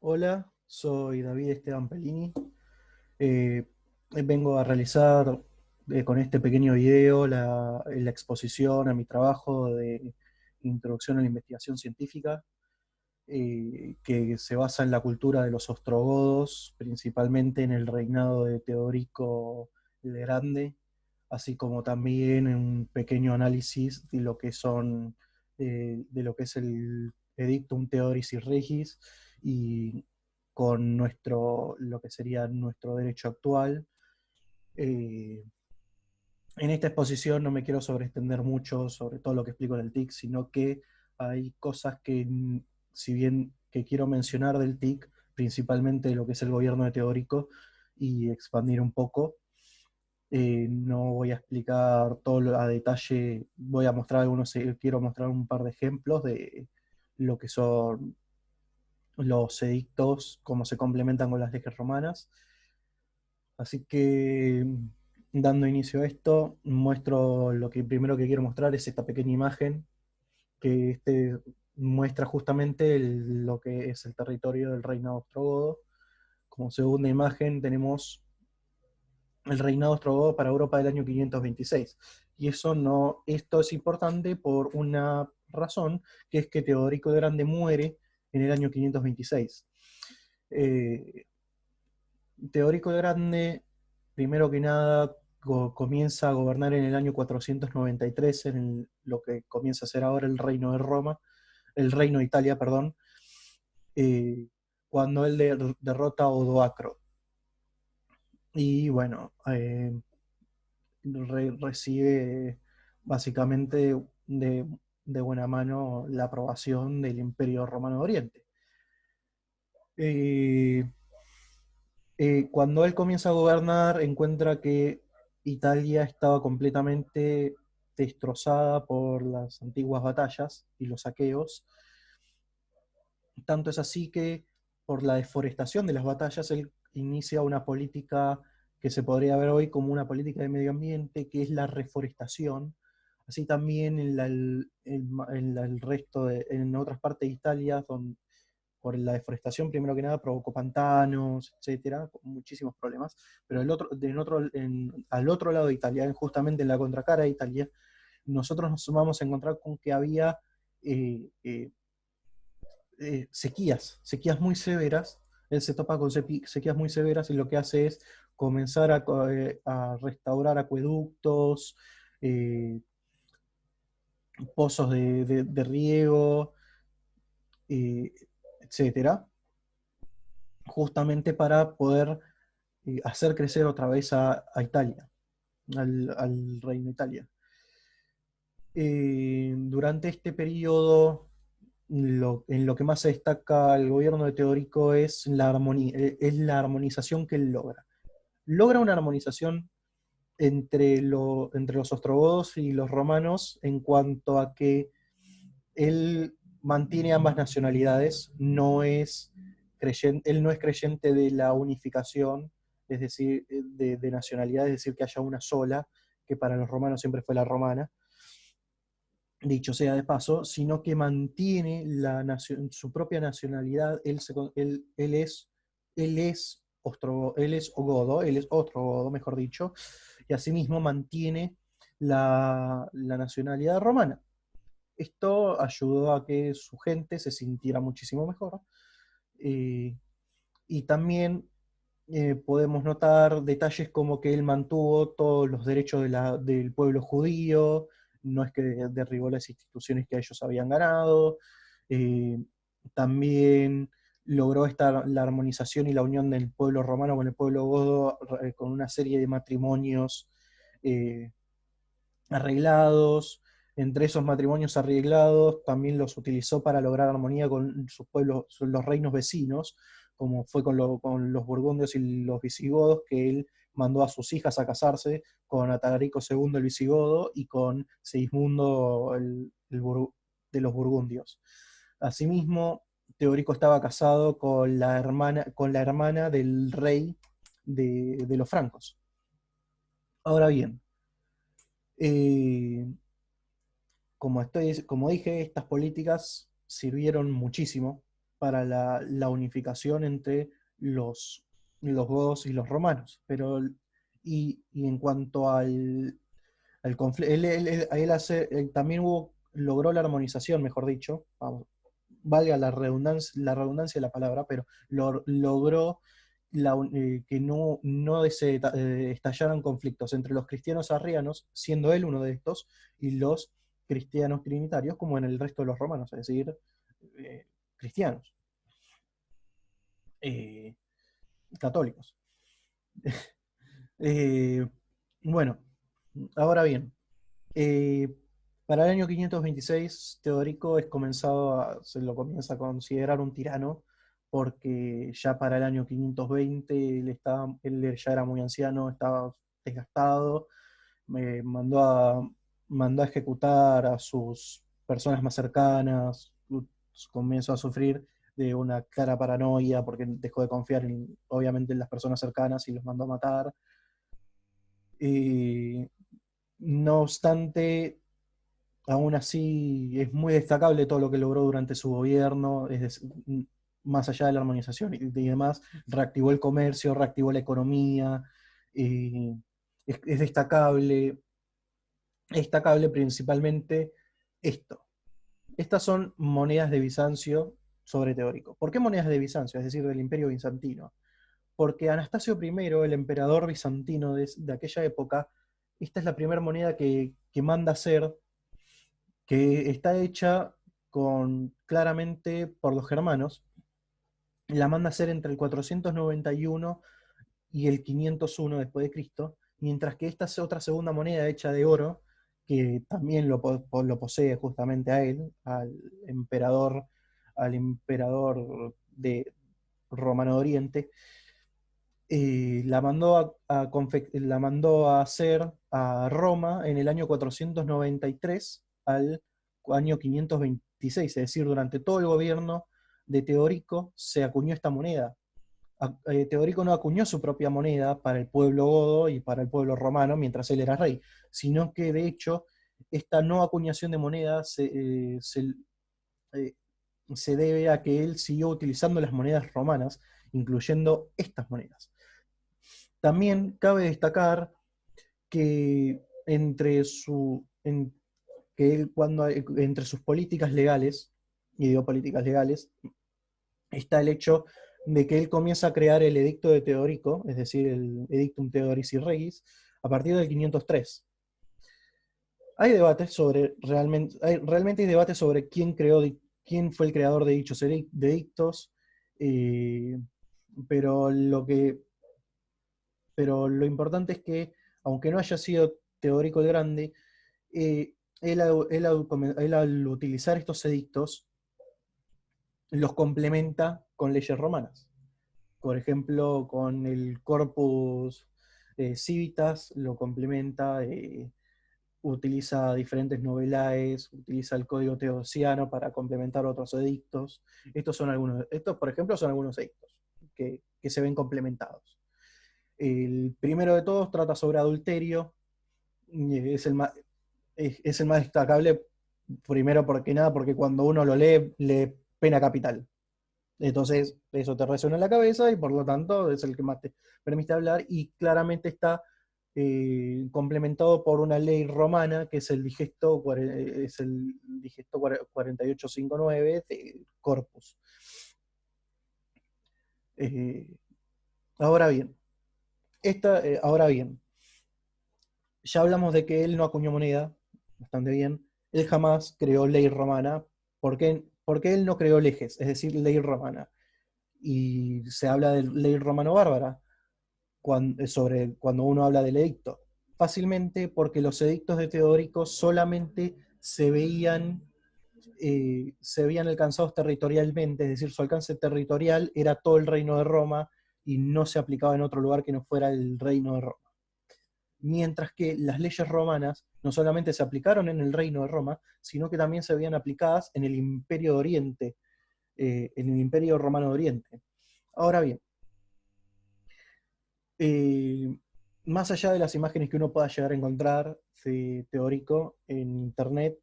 Hola, soy David Esteban Pellini. Eh, Vengo a realizar con este pequeño video la exposición a mi trabajo de introducción a la investigación científica, que se basa en la cultura de los ostrogodos, principalmente en el reinado de Teodorico el Grande, así como también en un pequeño análisis de lo que son, de lo que es el Edictum Theoris y Regis, y con lo que sería nuestro derecho actual. Eh, en esta exposición no me quiero sobreextender mucho sobre todo lo que explico en el TIC, sino que hay cosas que, si bien que quiero mencionar del TIC, principalmente lo que es el gobierno de Teodorico, y expandir un poco. No voy a explicar todo a detalle, voy a mostrar algunos, quiero mostrar un par de ejemplos de lo que son los edictos, cómo se complementan con las leyes romanas. Así que, dando inicio a esto, muestro lo que primero que quiero mostrar es esta pequeña imagen que muestra justamente lo que es el territorio del reinado ostrogodo. Como segunda imagen tenemos el reinado ostrogodo para Europa del año 526. Y esto es importante por una razón, que es que Teodorico el Grande muere en el año 526. Eh, Teodorico el Grande, primero que nada, comienza a gobernar en el año 493, lo que comienza a ser ahora el reino de Roma, el reino de Italia, perdón, eh, cuando él derrota a Odoacro. Y bueno, recibe básicamente de buena mano la aprobación del Imperio Romano de Oriente. Eh, Cuando él comienza a gobernar, encuentra que Italia estaba completamente destrozada por las antiguas batallas y los saqueos. Tanto es así que por la deforestación de las batallas, él inicia una política que se podría ver hoy como una política de medio ambiente, que es la reforestación. Así también el resto en otras partes de Italia, por la deforestación, primero que nada, provocó pantanos, etcétera, muchísimos problemas. Pero al otro lado de Italia, justamente en la contracara de Italia, nosotros nos vamos a encontrar con que había eh, eh, sequías muy severas. Él se topa con sequías muy severas y lo que hace es comenzar a restaurar acueductos, eh, pozos de riego, eh, etcétera, justamente para poder hacer crecer otra vez a Italia, al reino de Italia. Durante este periodo, en lo que más se destaca el gobierno de Teodorico es la armonización que él logra. Logra una armonización entre los ostrogodos y los romanos en cuanto a que él mantiene ambas nacionalidades, él no es creyente de la unificación, es decir, de nacionalidad, es decir, que haya una sola, que para los romanos siempre fue la romana, dicho sea de paso, sino que mantiene su propia nacionalidad. Él es ogodo, él es ostrogodo, mejor dicho, y asimismo mantiene la nacionalidad romana. Esto ayudó a que su gente se sintiera muchísimo mejor. eh, y también podemos notar detalles como que él mantuvo todos los derechos del pueblo judío, no es que derribó las instituciones que ellos habían ganado. eh, También logró la armonización y la unión del pueblo romano con el pueblo godo, con una serie de matrimonios eh, arreglados. Entre esos matrimonios arreglados también los utilizó para lograr armonía con sus pueblos, los reinos vecinos, como fue con los burgundios y los visigodos, que él mandó a sus hijas a casarse con Atagarico II el visigodo y con Segismundo de los burgundios. Asimismo, Teodorico estaba casado con la hermana del rey de los francos. Ahora bien, eh, como dije, estas políticas sirvieron muchísimo, para la unificación entre los godos y los romanos. Y en cuanto al conflicto, él también logró la armonización, mejor dicho, vamos, valga la redundancia de la palabra, pero logró que no estallaran conflictos entre los cristianos arrianos, siendo él uno de estos, y los cristianos trinitarios, como en el resto de los romanos, es decir, eh, cristianos, eh, católicos. Eh, bueno, ahora bien, eh, para el año 526, Teodorico se lo comienza a considerar un tirano, porque ya para el año 520 él ya era muy anciano, estaba desgastado, mandó a ejecutar a sus personas más cercanas, comenzó a sufrir de una clara paranoia porque dejó de confiar obviamente en las personas cercanas y los mandó a matar. Y, no obstante, aún así es muy destacable todo lo que logró durante su gobierno, más allá de la armonización y demás, reactivó el comercio, reactivó la economía, eh, es destacable principalmente esto. Estas son monedas de Bizancio sobre Teórico. ¿Por qué monedas de Bizancio? Es decir, del Imperio Bizantino. Porque Anastasio I, el emperador bizantino de aquella época, esta es la primera moneda que manda hacer, que está hecha claramente por los germanos, la manda a hacer entre el 491 y el 501 después de Cristo, mientras que esta es otra segunda moneda hecha de oro, que también lo posee justamente a él, al emperador de Romano de Oriente, la mandó a hacer a Roma en el año 493 al año 526, es decir, durante todo el gobierno de Teodorico se acuñó esta moneda. Teodorico no acuñó su propia moneda para el pueblo godo y para el pueblo romano mientras él era rey, sino que de hecho esta no acuñación de moneda eh, se debe a que él siguió utilizando las monedas romanas, incluyendo estas monedas. También cabe destacar que entre sus políticas legales, y digo políticas legales, está el hecho de que él comienza a crear el edicto de Teodorico, es decir, el Edictum Theodorici Regis, a partir del 503. Hay debates realmente hay debates sobre quién fue el creador de dichos edictos, eh, pero lo importante es que, aunque no haya sido Teodorico el Grande, eh, él al utilizar estos edictos los complementa con leyes romanas. Por ejemplo, con el Corpus Civitas lo complementa, utiliza diferentes novelaes, utiliza el Código Teodosiano para complementar otros edictos. Estos, por ejemplo, son algunos edictos que se ven complementados. El primero de todos trata sobre adulterio, es el más destacable, primero porque nada, porque cuando uno lo lee pena capital. Entonces, eso te resuena en la cabeza y por lo tanto es el que más te permite hablar y claramente está complementado por una ley romana que es el digesto 4859 de Corpus. Eh, ahora bien, ahora bien, ya hablamos de que él no acuñó moneda, bastante bien. Él jamás creó ley romana. Porque él no creó leges, es decir, ley romana? Y se habla de ley romano-bárbara cuando uno habla del edicto. Fácilmente porque los edictos de Teodorico solamente se veían alcanzados territorialmente, es decir, su alcance territorial era todo el reino de Roma y no se aplicaba en otro lugar que no fuera el reino de Roma. Mientras que las leyes romanas no solamente se aplicaron en el reino de Roma, sino que también se veían aplicadas en el Imperio de Oriente, en el Imperio Romano de Oriente. Ahora bien, eh, más allá de las imágenes que uno pueda llegar a encontrar de Teórico en internet,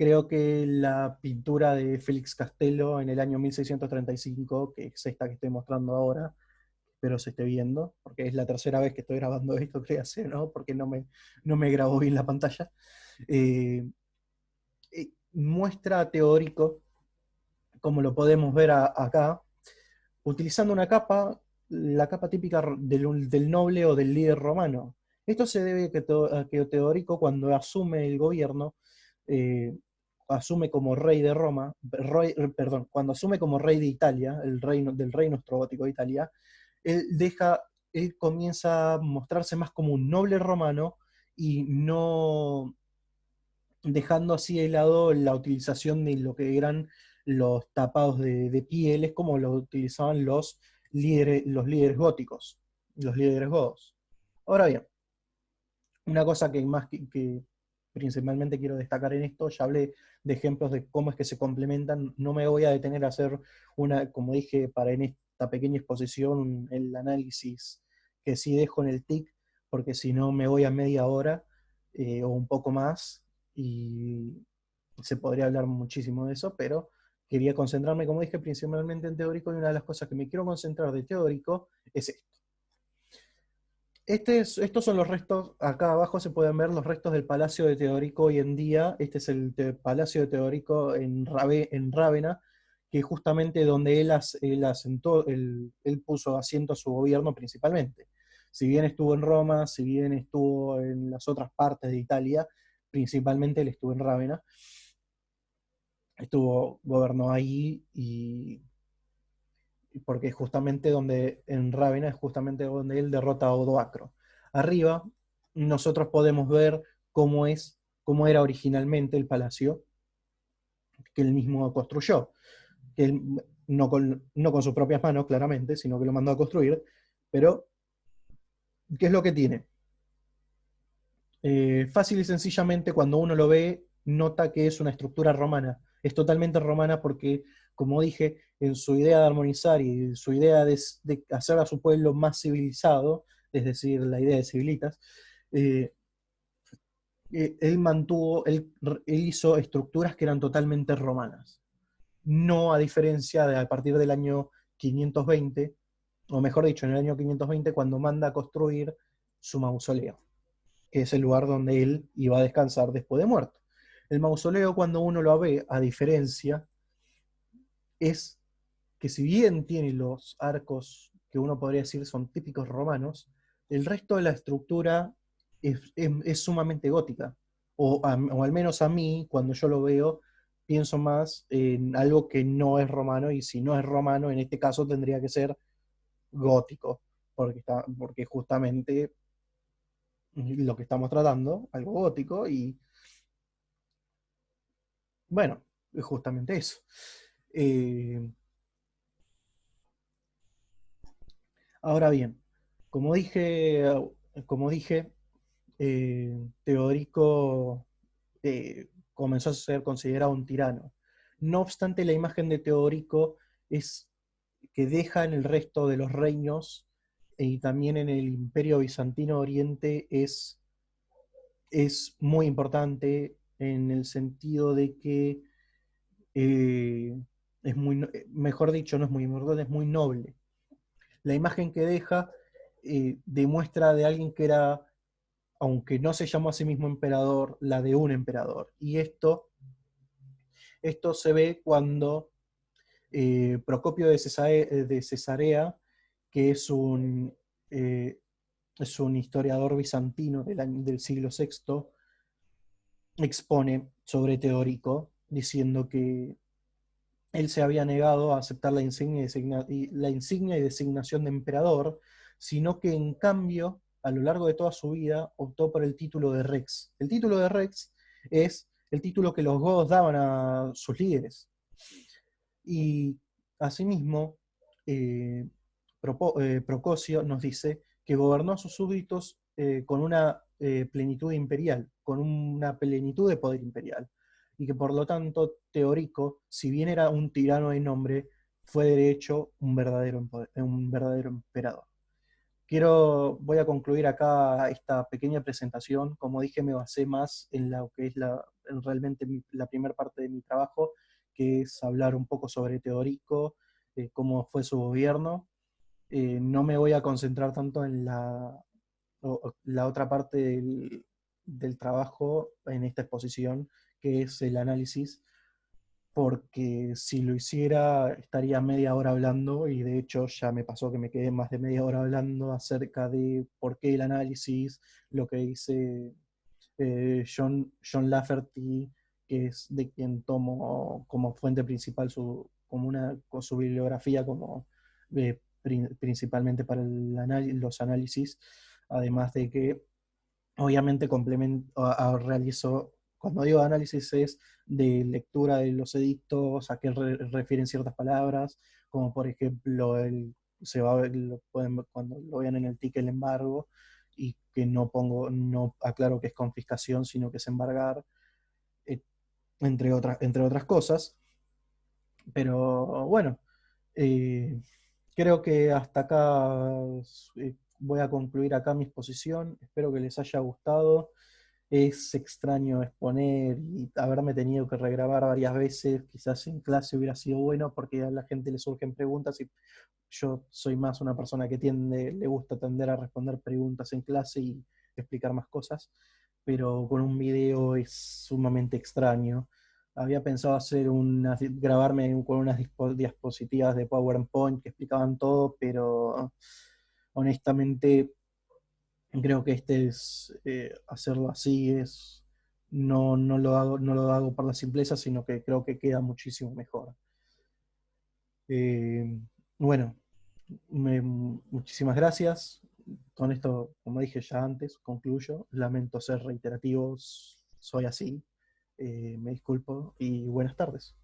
creo que la pintura de Félix Castello en el año 1635, que es esta que estoy mostrando ahora, espero se esté viendo, porque es la tercera vez que estoy grabando esto, créase, ¿no? Porque no me grabó bien la pantalla. Eh, Muestra teórico, como lo podemos ver acá, utilizando una capa, la capa típica del noble o del líder romano. Esto se debe a que Teodorico, cuando asume el gobierno, eh, asume como rey de Roma, perdón, cuando asume como rey de Italia, del reino ostrogótico de Italia, él él comienza a mostrarse más como un noble romano y no dejando así de lado la utilización de lo que eran los tapados de pieles, como lo utilizaban los líderes góticos, los líderes godos. Ahora bien, una cosa que principalmente quiero destacar en esto, ya hablé de ejemplos de cómo es que se complementan, no me voy a detener a hacer como dije, para en esta pequeña exposición, el análisis que sí dejo en el TIC, porque si no me voy a media hora o un poco más, y se podría hablar muchísimo de eso, pero quería concentrarme, como dije, principalmente en teórico, y una de las cosas que me quiero concentrar de teórico es esto. Estos son los restos, acá abajo se pueden ver los restos del Palacio de Teodorico hoy en día. Este es el Palacio de Teodorico en Rávena, que es justamente donde él asentó, él puso asiento a su gobierno principalmente. Si bien estuvo en Roma, si bien estuvo en las otras partes de Italia, principalmente él estuvo en Rávena, gobernó ahí, y porque es justamente donde, en Rávena, es justamente donde él derrota a Odoacro. Arriba nosotros podemos ver cómo era originalmente el palacio que él mismo construyó, que él, no con sus propias manos, claramente, sino que lo mandó a construir, pero ¿qué es lo que tiene? Fácil y sencillamente, cuando uno lo ve, nota que es una estructura romana. Es totalmente romana porque, como dije, en su idea de armonizar y en su idea de hacer a su pueblo más civilizado, es decir, la idea de civilitas, eh, él hizo estructuras que eran totalmente romanas. No a diferencia de a partir del año 520, o mejor dicho, en el año 520, cuando manda a construir su mausoleo, que es el lugar donde él iba a descansar después de muerto. El mausoleo, cuando uno lo ve, a diferencia, es que si bien tiene los arcos que uno podría decir son típicos romanos, el resto de la estructura es sumamente gótica. O al menos a mí, cuando yo lo veo, pienso más en algo que no es romano, y si no es romano, en este caso tendría que ser gótico, porque justamente lo que estamos tratando, algo gótico, y bueno, es justamente eso. Eh, Ahora bien, como dije, como dije, Teodorico comenzó a ser considerado un tirano. No obstante, la imagen de Teodorico es que deja en el resto de los reinos y también en el Imperio Bizantino Oriente es muy importante, en el sentido de que eh, mejor dicho, no es muy importante, es muy noble. La imagen que deja demuestra de alguien que era, aunque no se llamó a sí mismo emperador, la de un emperador. Y esto se ve cuando Procopio de Cesarea, que eh, es un historiador bizantino del siglo VI, expone sobre Teodorico, diciendo que él se había negado a aceptar la insignia y designación de emperador, sino que en cambio, a lo largo de toda su vida, optó por el título de Rex. El título de Rex es el título que los godos daban a sus líderes. Y asimismo, eh, Procosio nos dice que gobernó a sus súbditos con una plenitud imperial, con una plenitud de poder imperial, y que por lo tanto Teorico, si bien era un tirano de nombre, fue de hecho un verdadero emperador. voy a concluir acá esta pequeña presentación. Como dije, me basé más en lo que es en realmente la primera parte de mi trabajo, que es hablar un poco sobre Teodorico, cómo fue su gobierno. No me voy a concentrar tanto en la otra parte del trabajo en esta exposición, que es el análisis, porque si lo hiciera estaría media hora hablando, y de hecho ya me pasó que me quedé más de media hora hablando acerca de por qué el análisis, lo que dice John Lafferty, que es de quien tomo como fuente principal con su bibliografía como principalmente para los análisis, además de que obviamente realizo, cuando digo análisis es de lectura de los edictos, a qué refieren ciertas palabras, como por ejemplo se va a ver, cuando lo vean en el ticket el embargo, y que no aclaro que es confiscación, sino que es embargar, eh, entre otras cosas. Pero bueno, eh, creo que hasta acá voy a concluir acá mi exposición. Espero que les haya gustado. Es extraño exponer y haberme tenido que regrabar varias veces. Quizás en clase hubiera sido bueno porque a la gente le surgen preguntas y yo soy más una persona que le gusta tender a responder preguntas en clase y explicar más cosas, pero con un video es sumamente extraño. Había pensado grabarme con unas diapositivas de PowerPoint que explicaban todo, pero honestamente creo que hacerlo así no lo hago por la simpleza, sino que creo que queda muchísimo mejor. Eh, bueno, muchísimas gracias. Con esto, como dije ya antes, concluyo. Lamento ser reiterativo, soy así. Me disculpo y buenas tardes.